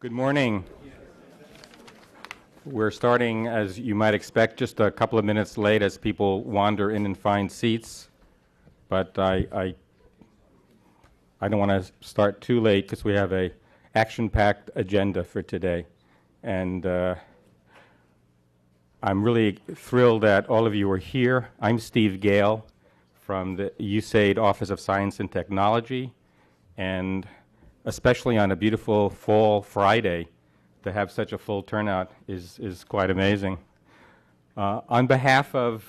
Good morning. We're starting, as you might expect, just a couple of minutes late as people wander in and find seats. But I don't want to start too late because we have a action-packed agenda for today. And I'm really thrilled that all of you are here. I'm Steve Gale from the USAID Office of Science and Technology, and especially on a beautiful fall Friday, to have such a full turnout is quite amazing. On behalf of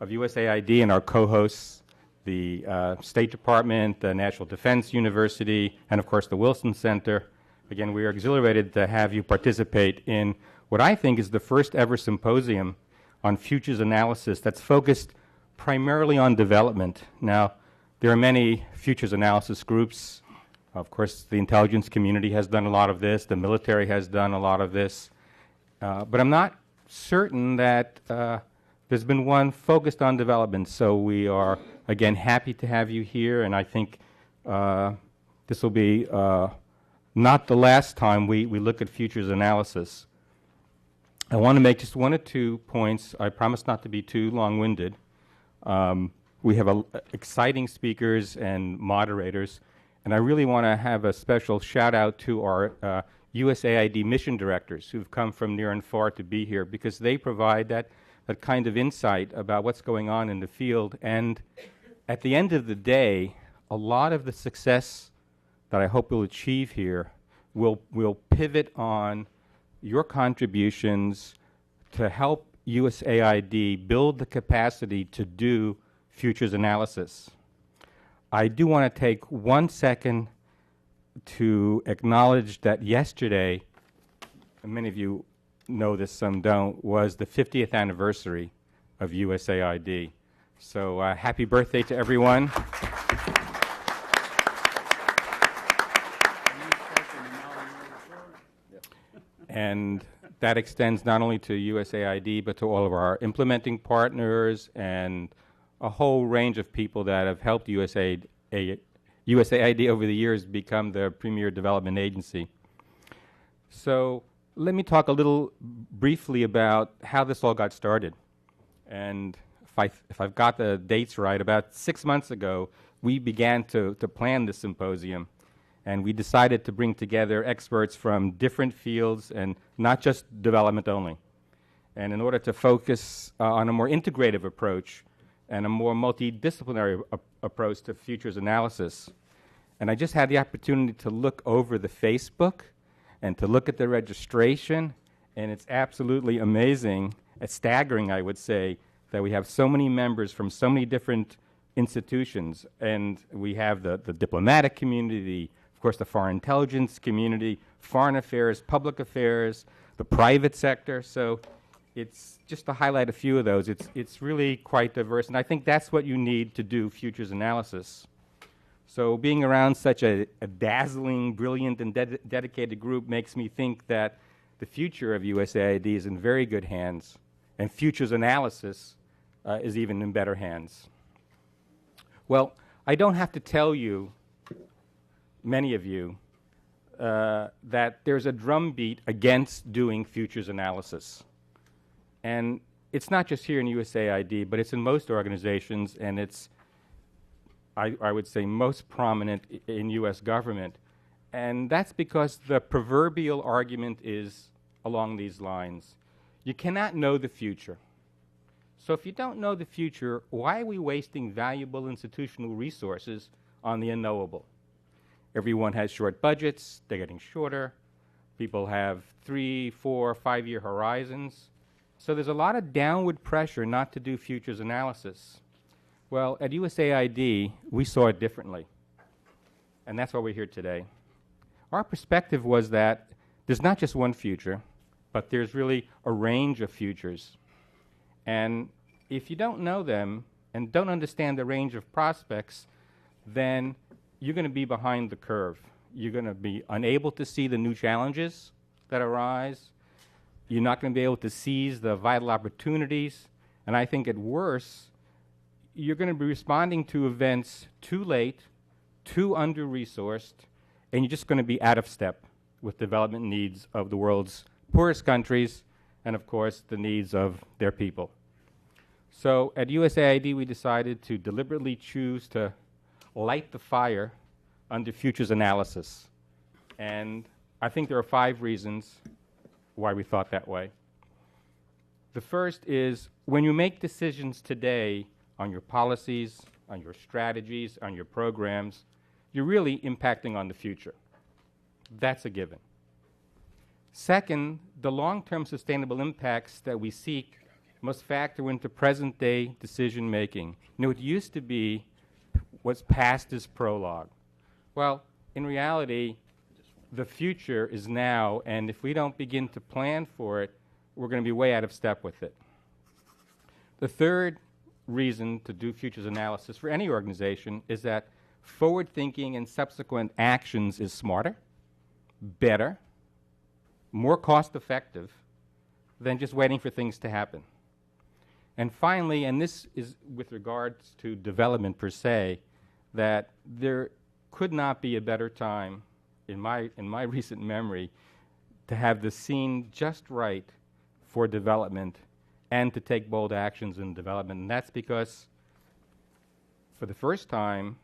USAID and our co-hosts, the State Department, the National Defense University, and of course the Wilson Center, again, we are exhilarated to have you participate in what I think is the first ever symposium on futures analysis that's focused primarily on development. Now, there are many futures analysis groups. Of course, the intelligence community has done a lot of this. The military has done a lot of this. But I'm not certain that there's been one focused on development. So we are, again, happy to have you here. And I think this will be not the last time we look at futures analysis. I want to make just one or 2 points. I promise not to be too long-winded. We have exciting speakers and moderators. And I really want to have a special shout out to our USAID mission directors who've come from near and far to be here, because they provide that kind of insight about what's going on in the field. And at the end of the day, a lot of the success that I hope we'll achieve here will pivot on your contributions to help USAID build the capacity to do futures analysis. I do want to take 1 second to acknowledge that yesterday, and many of you know this, some don't, was the 50th anniversary of USAID. So happy birthday to everyone. And that extends not only to USAID, but to all of our implementing partners and a whole range of people that have helped USAID over the years become the premier development agency. So let me talk a little briefly about how this all got started. And if I've got the dates right, about 6 months ago, we began to plan this symposium. And we decided to bring together experts from different fields and not just development only. And in order to focus on a more integrative approach and a more multidisciplinary approach to futures analysis. And I just had the opportunity to look over the Facebook and to look at the registration, and it's absolutely amazing, staggering, I would say, that we have so many members from so many different institutions. And we have the diplomatic community, of course, the foreign intelligence community, foreign affairs, public affairs, the private sector. So it's just to highlight a few of those. It's really quite diverse, and I think that's what you need to do futures analysis. So being around such a dazzling, brilliant, and dedicated group makes me think that the future of USAID is in very good hands, and futures analysis is even in better hands. Well, I don't have to tell you, many of you, that there's a drumbeat against doing futures analysis. And it's not just here in USAID, but it's in most organizations, and it's, I would say, most prominent in U.S. government. And that's because the proverbial argument is along these lines. You cannot know the future. So if you don't know the future, why are we wasting valuable institutional resources on the unknowable? Everyone has short budgets. They're getting shorter. People have 3, 4, 5-year horizons. So there's a lot of downward pressure not to do futures analysis. Well, at USAID, we saw it differently. And that's why we're here today. Our perspective was that there's not just one future, but there's really a range of futures. And if you don't know them and don't understand the range of prospects, then you're going to be behind the curve. You're going to be unable to see the new challenges that arise. You're not going to be able to seize the vital opportunities. And I think at worst, you're going to be responding to events too late, too under-resourced, and you're just going to be out of step with development needs of the world's poorest countries and, of course, the needs of their people. So at USAID, we decided to deliberately choose to light the fire under futures analysis. And I think there are 5 reasons why we thought that way. The first is when you make decisions today on your policies, on your strategies, on your programs, you're really impacting on the future. That's a given. Second, the long-term sustainable impacts that we seek must factor into present-day decision-making. You know, it used to be what's past is prologue. Well, in reality, the future is now, and if we don't begin to plan for it, we're going to be way out of step with it. The third reason to do futures analysis for any organization is that forward thinking and subsequent actions is smarter, better, more cost effective than just waiting for things to happen. And finally, and this is with regards to development per se, that there could not be a better time in my recent memory to have the scene just right for development and to take bold actions in development. And that's because for the first time,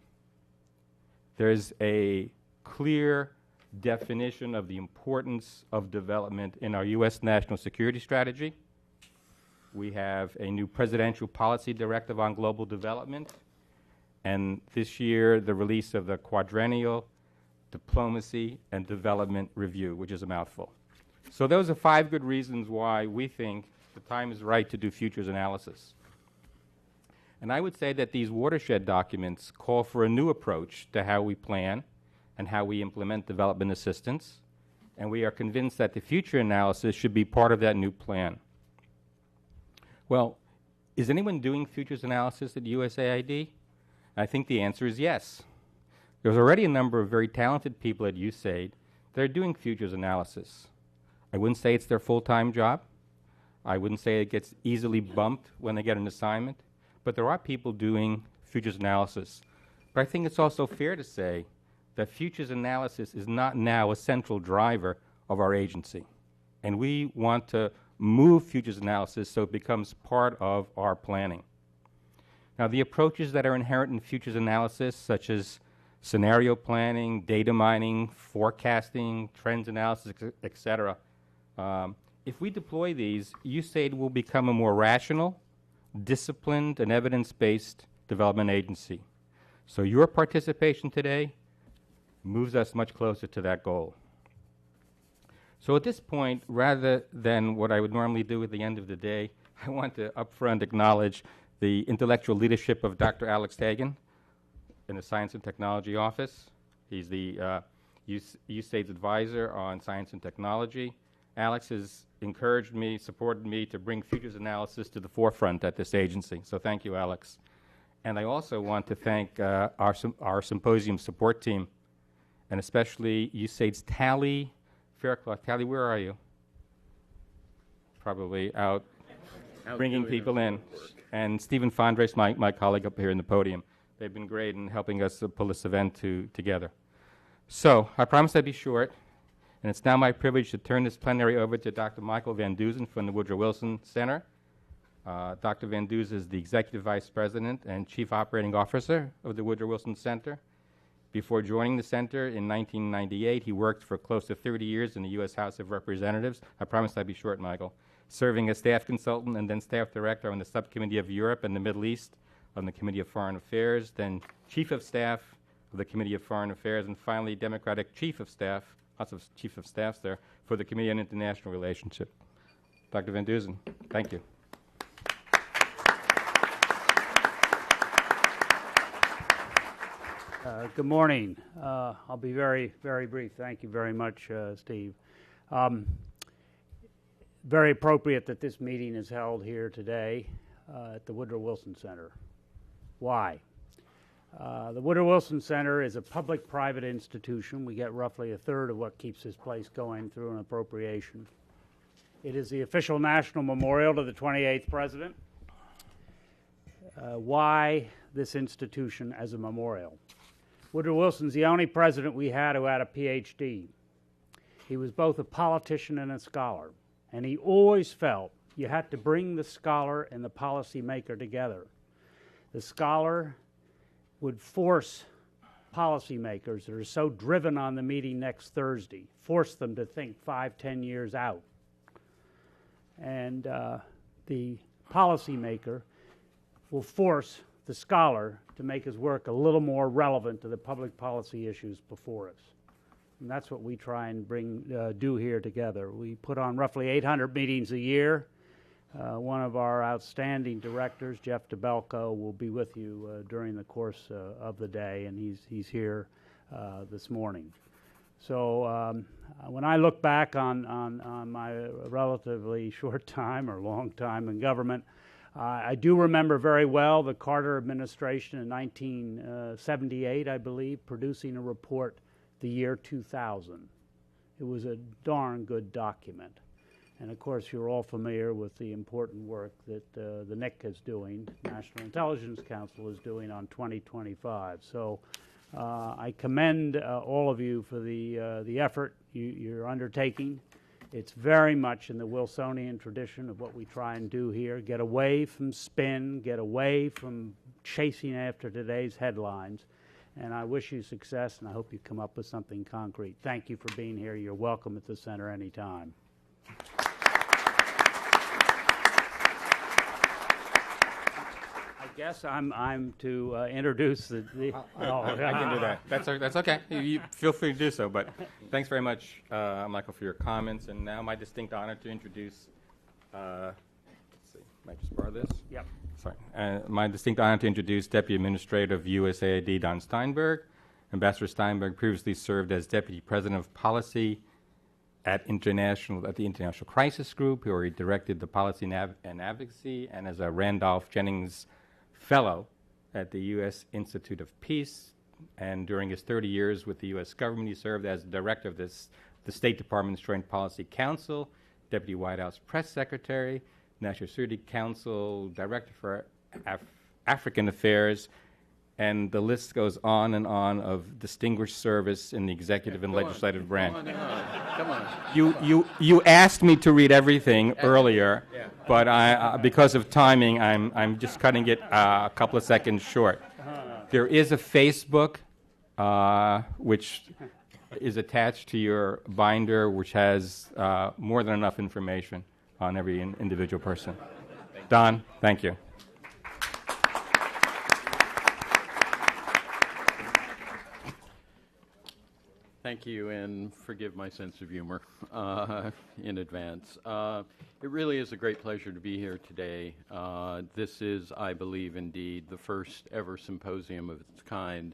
there's a clear definition of the importance of development in our U.S. national security strategy. We have a new presidential policy directive on global development, and this year the release of the Quadrennial Diplomacy and Development Review, which is a mouthful. So those are 5 good reasons why we think the time is right to do futures analysis. And I would say that these watershed documents call for a new approach to how we plan and how we implement development assistance, and we are convinced that the future analysis should be part of that new plan. Well, is anyone doing futures analysis at USAID? I think the answer is yes. There's already a number of very talented people at USAID that are doing futures analysis. I wouldn't say it's their full-time job. I wouldn't say it gets easily bumped when they get an assignment, but there are people doing futures analysis. But I think it's also fair to say that futures analysis is not now a central driver of our agency. And we want to move futures analysis so it becomes part of our planning. Now, the approaches that are inherent in futures analysis, such as scenario planning, data mining, forecasting, trends analysis, et cetera, if we deploy these, USAID will become a more rational, disciplined, and evidence-based development agency. So your participation today moves us much closer to that goal. So at this point, rather than what I would normally do at the end of the day, I want to upfront acknowledge the intellectual leadership of Dr. Alex Tagan in the Science and Technology Office. He's the USAID's advisor on science and technology. Alex has encouraged me, supported me to bring futures analysis to the forefront at this agency. So thank you, Alex. And I also want to thank our symposium support team, and especially USAID's Tally Faircloth. Tally, where are you? Probably out bringing people in. And Stephen Fondres, my colleague up here in the podium. They've been great in helping us pull this event together. So I promised I'd be short, and it's now my privilege to turn this plenary over to Dr. Michael Van Dusen from the Woodrow Wilson Center. Dr. Van Dusen is the Executive Vice President and Chief Operating Officer of the Woodrow Wilson Center. Before joining the center in 1998, he worked for close to 30 years in the U.S. House of Representatives. I promised I'd be short, Michael. Serving as staff consultant and then staff director on the Subcommittee of Europe and the Middle East on the Committee of Foreign Affairs, then Chief of Staff of the Committee of Foreign Affairs, and finally Democratic Chief of Staff, lots of Chief of Staffs there, for the Committee on International Relationship. Dr. Van Dusen, thank you. Good morning. I'll be very, very brief. Thank you very much, Steve. Very appropriate that this meeting is held here today at the Woodrow Wilson Center. Why? The Woodrow Wilson Center is a public-private institution. We get roughly a third of what keeps this place going through an appropriation. It is the official national memorial to the 28th president. Why this institution as a memorial? Woodrow Wilson's the only president we had who had a PhD. He was both a politician and a scholar, and he always felt you had to bring the scholar and the policymaker together. The scholar would force policymakers that are so driven on the meeting next Thursday, force them to think 5, 10 years out. And the policymaker will force the scholar to make his work a little more relevant to the public policy issues before us. And that's what we try and do here together. We put on roughly 800 meetings a year. One of our outstanding directors, Jeff DeBelco, will be with you during the course of the day, and he's here this morning. So when I look back on my relatively short time or long time in government, I do remember very well the Carter administration in 1978, I believe, producing a report the year 2000. It was a darn good document. And of course, you're all familiar with the important work that the NIC is doing, National Intelligence Council is doing on 2025. So I commend all of you for the effort you're undertaking. It's very much in the Wilsonian tradition of what we try and do here. Get away from spin, get away from chasing after today's headlines. And I wish you success, and I hope you come up with something concrete. Thank you for being here. You're welcome at the center anytime. I guess I'm to introduce the I can do that. That's okay. You feel free to do so. But thanks very much, Michael, for your comments. And now my distinct honor to introduce. Let's see. Might just borrow this. Yep. Sorry. My distinct honor to introduce Deputy Administrator of USAID Don Steinberg. Ambassador Steinberg previously served as Deputy President of Policy at the International Crisis Group, where he directed the policy and advocacy, and as a Randolph Jennings Fellow at the U.S. Institute of Peace. And during his 30 years with the U.S. government, he served as Director of the State Department's Joint Policy Council, Deputy White House Press Secretary, National Security Council Director for African Affairs, and the list goes on and on of distinguished service in the executive and legislative branch. Come on. You asked me to read everything earlier, but because of timing, I'm just cutting it a couple of seconds short. There is a Facebook, which is attached to your binder, which has more than enough information on every individual person. Don, thank you. Thank you, and forgive my sense of humor in advance. It really is a great pleasure to be here today. This is, I believe, indeed, the first ever symposium of its kind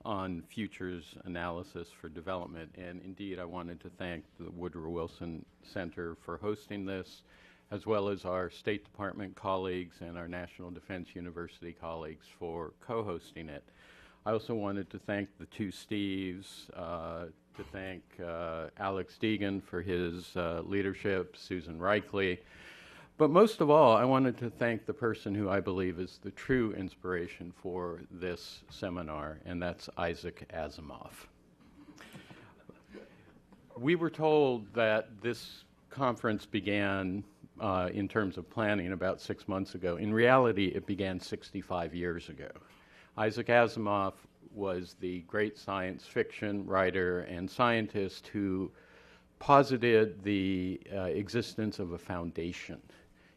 on futures analysis for development. And indeed, I wanted to thank the Woodrow Wilson Center for hosting this, as well as our State Department colleagues and our National Defense University colleagues for co-hosting it. I also wanted to thank the two Steves, to thank Alex Deegan for his leadership, Susan Reichley. But most of all, I wanted to thank the person who I believe is the true inspiration for this seminar, and that's Isaac Asimov. We were told that this conference began in terms of planning about 6 months ago. In reality, it began 65 years ago. Isaac Asimov was the great science fiction writer and scientist who posited the existence of a foundation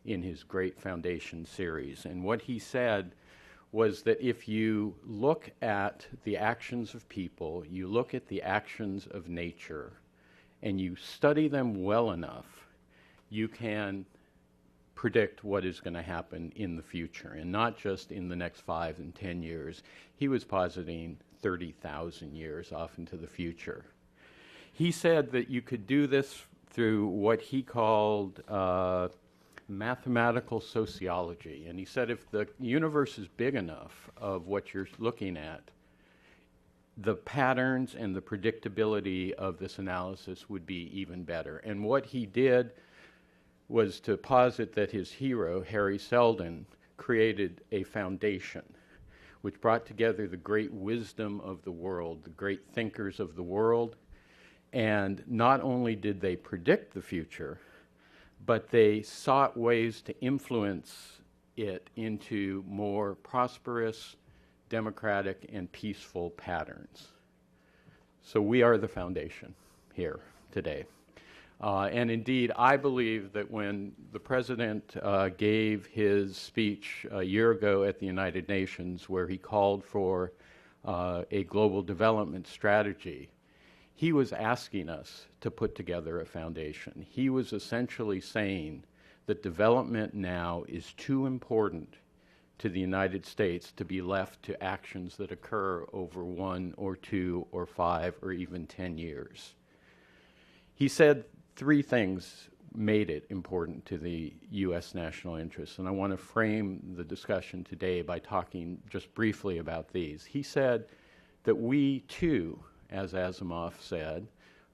in his Great Foundation series. And what he said was that if you look at the actions of people, you look at the actions of nature, and you study them well enough, you can predict what is going to happen in the future, and not just in the next 5 and 10 years. He was positing 30,000 years off into the future. He said that you could do this through what he called mathematical sociology. And he said if the universe is big enough of what you're looking at, the patterns and the predictability of this analysis would be even better. And what he did was to posit that his hero, Hari Seldon, created a foundation which brought together the great wisdom of the world, the great thinkers of the world, And not only did they predict the future, but they sought ways to influence it into more prosperous, democratic, and peaceful patterns. So we are the foundation here today. And indeed, I believe that when the president gave his speech a year ago at the United Nations, where he called for a global development strategy, he was asking us to put together a foundation. He was essentially saying that development now is too important to the United States to be left to actions that occur over 1 or 2 or 5 or even 10 years. He said 3 things made it important to the U.S. national interest, and I want to frame the discussion today by talking just briefly about these. He said that we, too, as Asimov said,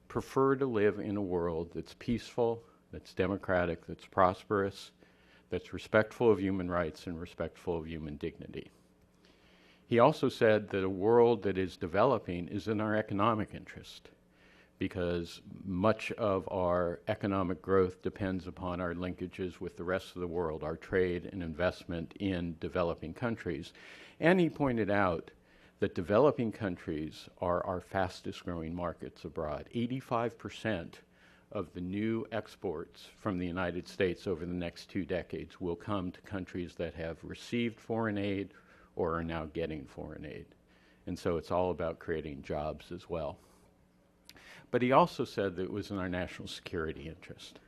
prefer to live in a world that's peaceful, that's democratic, that's prosperous, that's respectful of human rights and respectful of human dignity. He also said that a world that is developing is in our economic interest, because much of our economic growth depends upon our linkages with the rest of the world, our trade and investment in developing countries. And he pointed out that developing countries are our fastest growing markets abroad. 85% of the new exports from the United States over the next 2 decades will come to countries that have received foreign aid or are now getting foreign aid. And so it's all about creating jobs as well. But he also said that it was in our national security interest.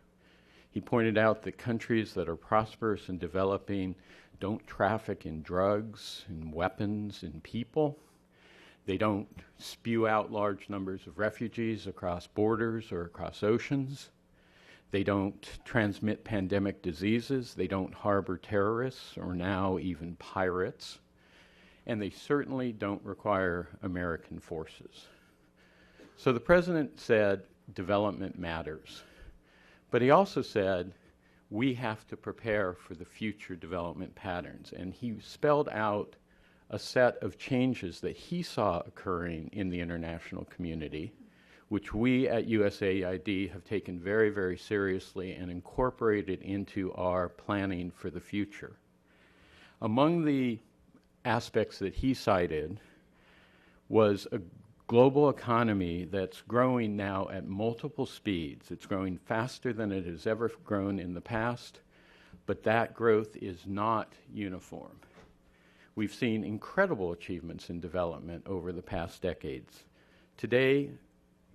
He pointed out that countries that are prosperous and developing don't traffic in drugs, in weapons, in people. They don't spew out large numbers of refugees across borders or across oceans. They don't transmit pandemic diseases. They don't harbor terrorists or now even pirates. And they certainly don't require American forces. So the president said development matters. But he also said we have to prepare for the future development patterns. And he spelled out a set of changes that he saw occurring in the international community, which we at USAID have taken very, very seriously and incorporated into our planning for the future. Among the aspects that he cited was a global economy that's growing now at multiple speeds. It's growing faster than it has ever grown in the past, but that growth is not uniform. We've seen incredible achievements in development over the past decades. Today,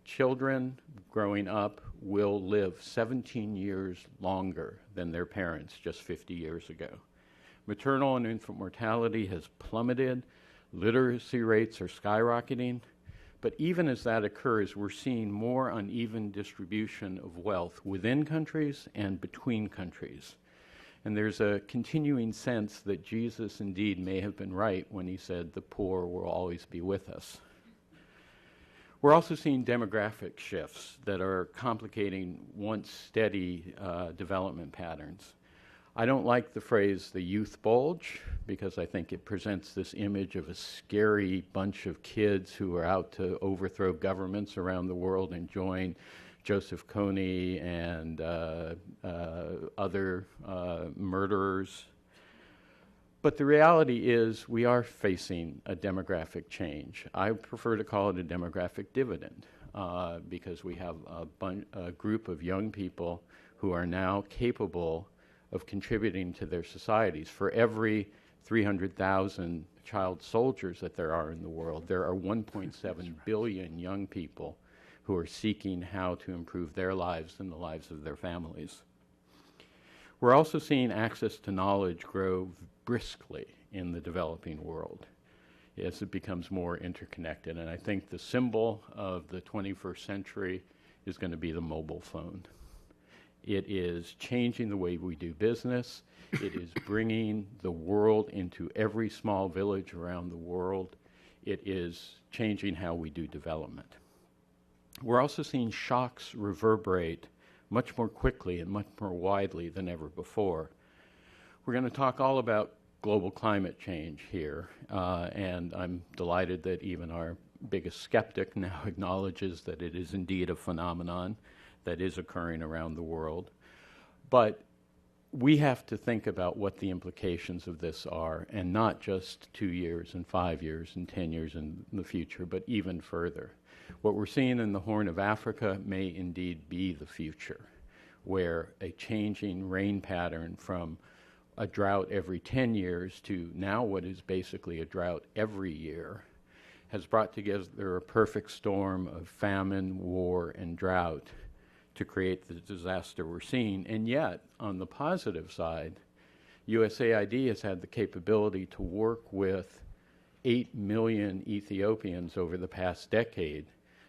children growing up will live 17 years longer than their parents just 50 years ago. Maternal and infant mortality has plummeted. Literacy rates are skyrocketing. But even as that occurs, we're seeing more uneven distribution of wealth within countries and between countries. And there's a continuing sense that Jesus indeed may have been right when he said the poor will always be with us. We're also seeing demographic shifts that are complicating once steady development patterns. I don't like the phrase the youth bulge because I think it presents this image of a scary bunch of kids who are out to overthrow governments around the world and join Joseph Kony and other murderers. But the reality is we are facing a demographic change. I prefer to call it a demographic dividend because we have a group of young people who are now capable of contributing to their societies. For every 300,000 child soldiers that there are in the world, there are 1.7 billion young people who are seeking how to improve their lives and the lives of their families. We're also seeing access to knowledge grow briskly in the developing world as it becomes more interconnected. And I think the symbol of the 21st century is going to be the mobile phone. It is changing the way we do business. It is bringing the world into every small village around the world. It is changing how we do development. We're also seeing shocks reverberate much more quickly and much more widely than ever before. We're going to talk all about global climate change here, and I'm delighted that even our biggest skeptic, now acknowledges that it is indeed a phenomenon that is occurring around the world. But we have to think about what the implications of this are, and not just 2 years and 5 years and 10 years in the future, but even further. What we're seeing in the Horn of Africa may indeed be the future, where a changing rain pattern from a drought every 10 years to now what is basically a drought every year has brought together a perfect storm of famine, war, and drought to create the disaster we're seeing. And yet, on the positive side, USAID has had the capability to work with 8 million Ethiopians over the past decade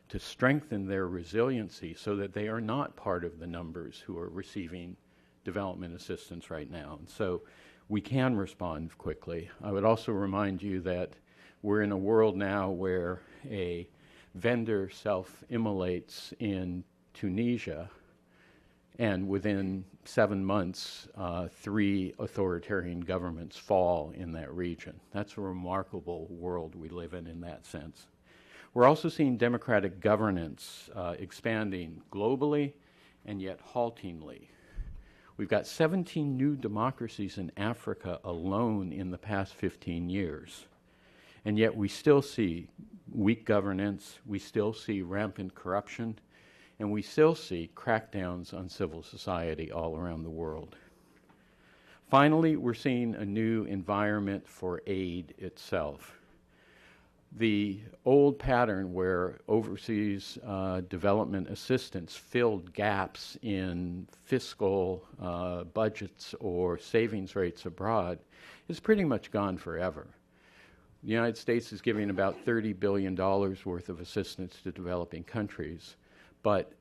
to strengthen their resiliency so that they are not part of the numbers who are receiving development assistance right now. And so we can respond quickly. I would also remind you that we're in a world now where a vendor self-immolates in Tunisia, and within 7 months, 3 authoritarian governments fall in that region. That's a remarkable world we live in that sense. We're also seeing democratic governance expanding globally and yet haltingly. We've got 17 new democracies in Africa alone in the past 15 years. And yet we still see weak governance, we still see rampant corruption, and we still see crackdowns on civil society all around the world. Finally, we're seeing a new environment for aid itself. The old pattern where overseas development assistance filled gaps in fiscal budgets or savings rates abroad is pretty much gone forever. The United States is giving about $30 billion worth of assistance to developing countries, but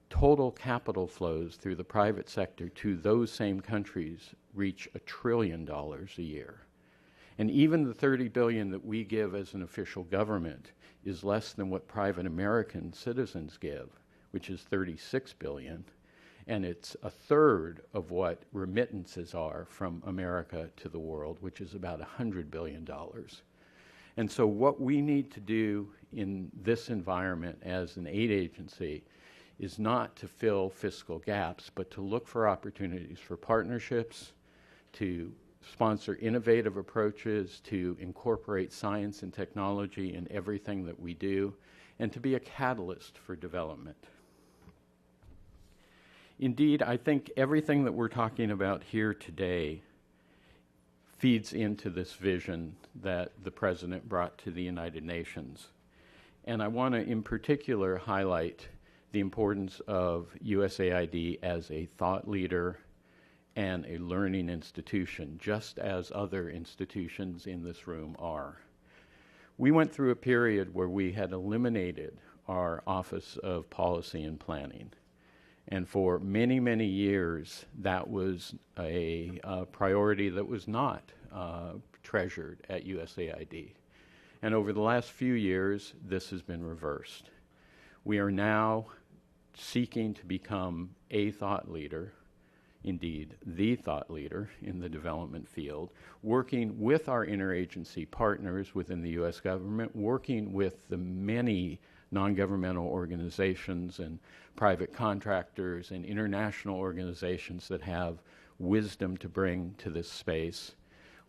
total capital flows through the private sector to those same countries reach $1 trillion a year. And even the $30 billion that we give as an official government is less than what private American citizens give, which is $36 billion, and it's a third of what remittances are from America to the world, which is about $100 billion. And so what we need to do in this environment as an aid agency is not to fill fiscal gaps, but to look for opportunities for partnerships, to sponsor innovative approaches, to incorporate science and technology in everything that we do, and to be a catalyst for development. Indeed, I think everything that we're talking about here today feeds into this vision that the President brought to the United Nations. And I want to, in particular, highlight the importance of USAID as a thought leader and a learning institution, just as other institutions in this room are. We went through a period where we had eliminated our Office of Policy and Planning. And for many, many years, that was a priority that was not treasured at USAID. And over the last few years, this has been reversed. We are now seeking to become a thought leader, indeed the thought leader in the development field, working with our interagency partners within the U.S. government, working with the many non-governmental organizations and private contractors and international organizations that have wisdom to bring to this space.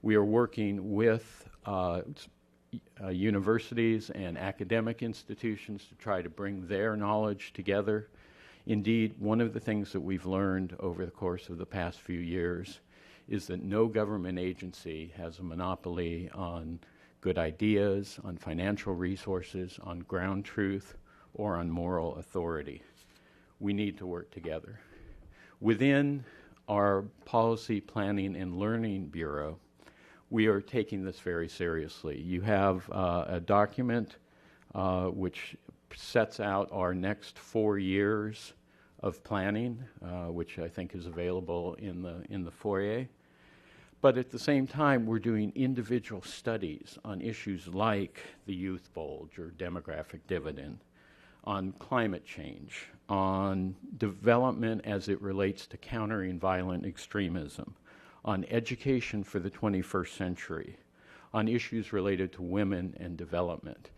We are working with universities and academic institutions to try to bring their knowledge together. Indeed, one of the things that we've learned over the course of the past few years is that no government agency has a monopoly on good ideas, on financial resources, on ground truth, or on moral authority. We need to work together. Within our Policy Planning and Learning Bureau, we are taking this very seriously. You have a document which sets out our next 4 years of planning, which I think is available in the foyer. But at the same time, we're doing individual studies on issues like the youth bulge or demographic dividend, on climate change, on development as it relates to countering violent extremism, on education for the 21st century, on issues related to women and development.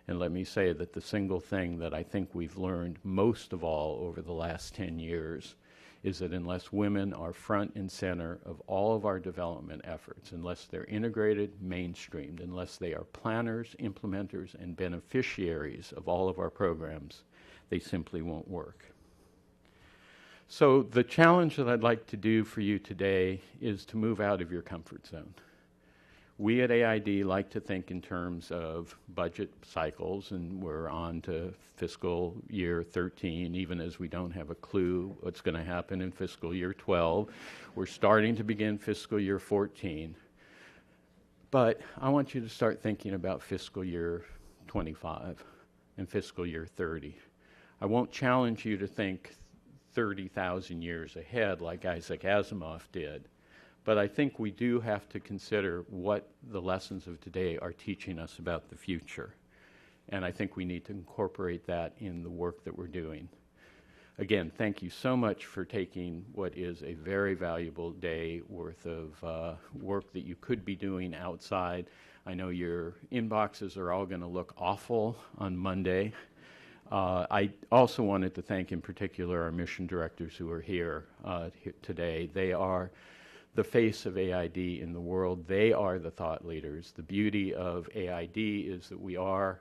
And let me say that the single thing that I think we've learned most of all over the last 10 years is that unless women are front and center of all of our development efforts, unless they're integrated, mainstreamed, unless they are planners, implementers, and beneficiaries of all of our programs, they simply won't work. So the challenge that I'd like to do for you today is to move out of your comfort zone. We at AID like to think in terms of budget cycles, and we're on to fiscal year 13, even as we don't have a clue what's going to happen in fiscal year 12. We're starting to begin fiscal year 14. But I want you to start thinking about fiscal year 25 and fiscal year 30. I won't challenge you to think 30,000 years ahead like Isaac Asimov did. But I think we do have to consider what the lessons of today are teaching us about the future. And I think we need to incorporate that in the work that we're doing. Again, thank you so much for taking what is a very valuable day worth of work that you could be doing outside. I know your inboxes are all going to look awful on Monday. I also wanted to thank in particular our mission directors who are here today. They are the face of AID in the world. They are the thought leaders. The beauty of AID is that we are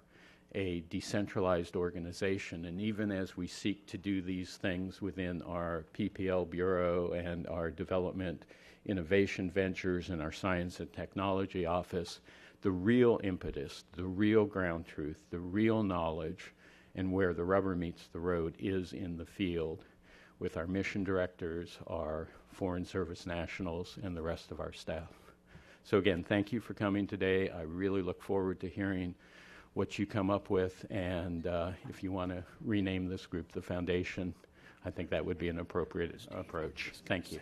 a decentralized organization, and even as we seek to do these things within our PPL Bureau and our Development Innovation Ventures and our Science and Technology Office, the real impetus, the real ground truth, the real knowledge, and where the rubber meets the road is in the field with our mission directors, our Foreign Service nationals, and the rest of our staff. So again, thank you for coming today. I really look forward to hearing what you come up with, and if you want to rename this group the Foundation, I think that would be an appropriate approach. Thank you.